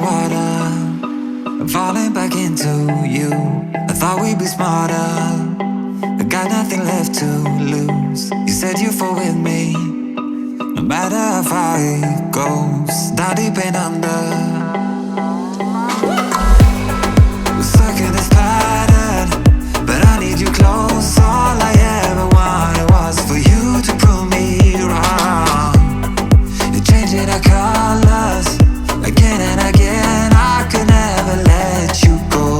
water, I'm falling back into you. I thought we'd be smarter, I got nothing left to lose. You said you fall with me, no matter how far it goes. Down deep and under, we're stuck in this pattern, but I need you close. All I ever wanted was for you to prove me wrong. You're changing our colors again and again. I could never let you go.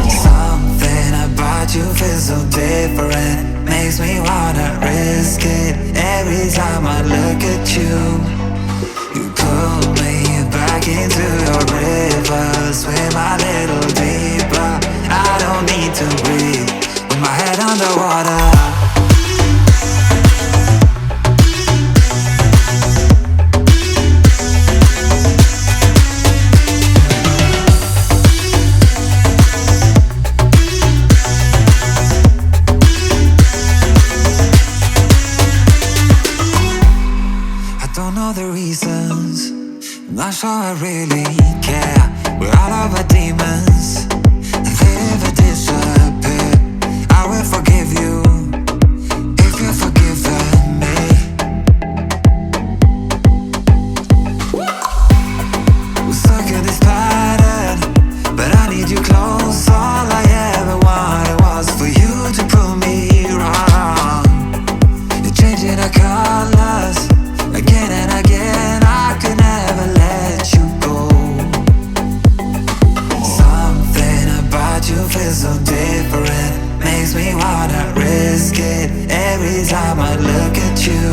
Something about you feels so different, makes me wanna risk it. Every time I look at you, you pull me back into your river. Swim a little deeper, I don't need to breathe with my head underwater. Not sure I really care. We're all of our demons, and they never disappear. I will forgive you if you've forgiven me. We're stuck in this pattern, but I need you close. All I ever wanted was for you to prove me wrong. You're changing our colors again and again. I could never let you go. Something about you feels so different, makes me wanna risk it. Every time I look at you,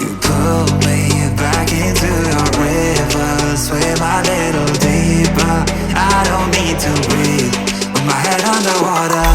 you pull me back into your river. Swim a little deeper, I don't need to breathe with my head underwater.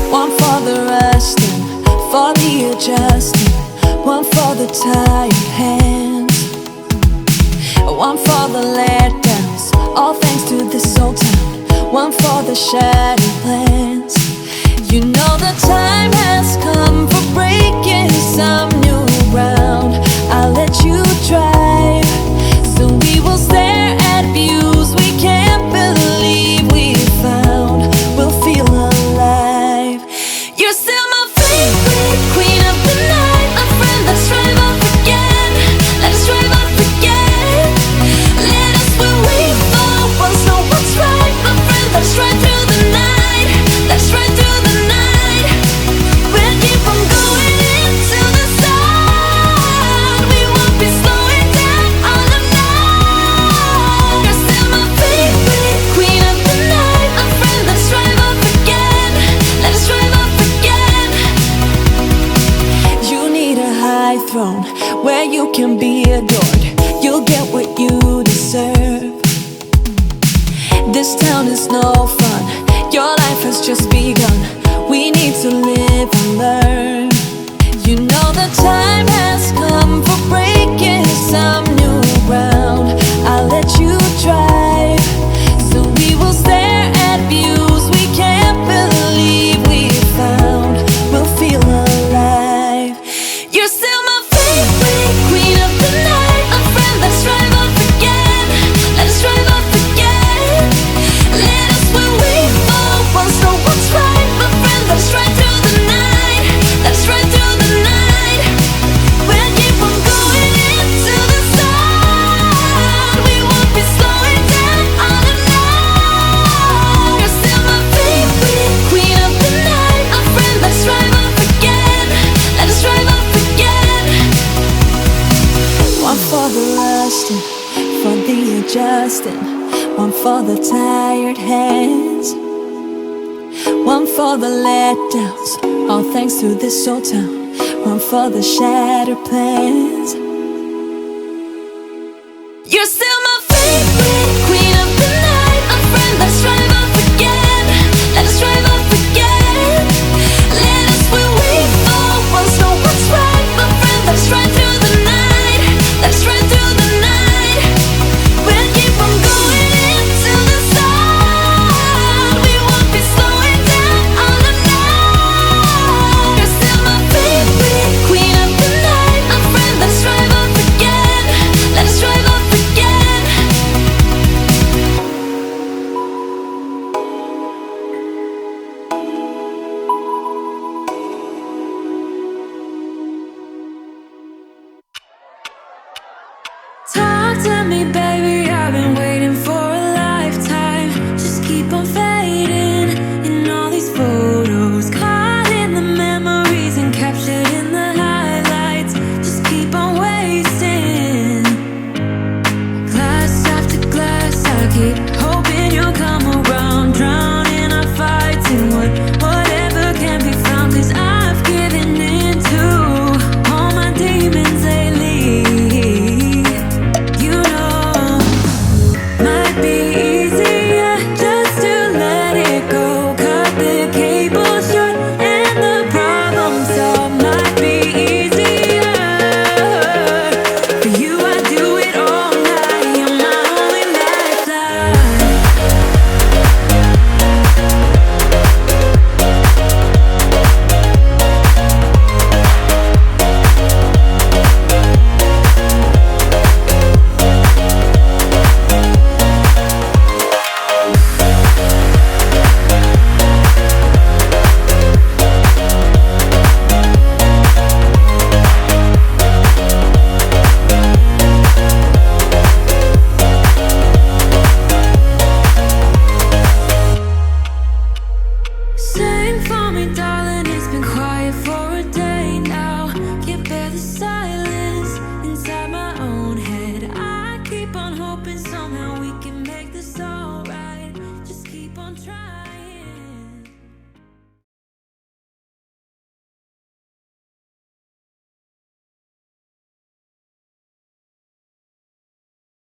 One for the resting, for the adjusting, one for the tired hands, one for the letdowns, all thanks to this old town, one for the shattered plans. You know the time has come for breaking some new ground. I'll let you drive, so we will stare at views we can't believe we found. We'll feel alive. You're still my favorite queen of the night, my friend. Let's drive off again. Let us drive off again. Let us where we fall. Once know what's right, my friend. Let's ride through the night. Let's ride through the night. We'll keep on going into the sun. We won't be slowing down all the night. You're still my favorite queen of the night, my friend. Let's drive off again. Let us drive off again. You need a high throne where you can be adored. You'll get what you deserve. deserve. This town is no fun, your life has just begun. We need to live and learn. You know the time has come for breaking some new ground. I'll let you drive, so we will stare at views we can't believe we found. We'll feel alive. You're still my favorite queen of the night, a friend. Let's drive off again. Let's drive off again. Let us when we fall once know what's right, my friend. Let's ride through the night. Let's ride through the night. We'll keep on going into the sun. We won't be slowing down all the night. You're still my favorite queen of the night, a friend. Let's drive off again. Let's drive off again. One for the rusting, for the adjusting. One for the tired hands. One for the letdowns, all thanks to this old town. One for the shattered plans. You're still my favorite queen of the night, a friend. Let's drive off again. Let's drive off again. Let us when we fall once know what's right, my friend. Let's ride through the night. Let's ride through the night. We'll keep on going into the sun. We won't be slowing down all the night. You're still my favorite queen of the night, a friend. Let's drive off again. Let's drive off again. Talk to me, baby, I've been waiting for a lifetime. Just keep on fading in all these photos, caught in the memories and captured in the highlights. Just keep on wasting. Glass after glass, I keep hoping you'll come around. Drowning our fights in whatever can be found. 'Cause I've given in to all my demons lately. You know, might be easier just to let it go. Cut the cable short and the problem solved. Might be easier for you. I do it all night. You're my only lifeline. Sing for me, darling, it's been quiet for a day now. Can't bear the silence inside my own head. I keep on hoping somehow we can make this alright. Just keep on trying.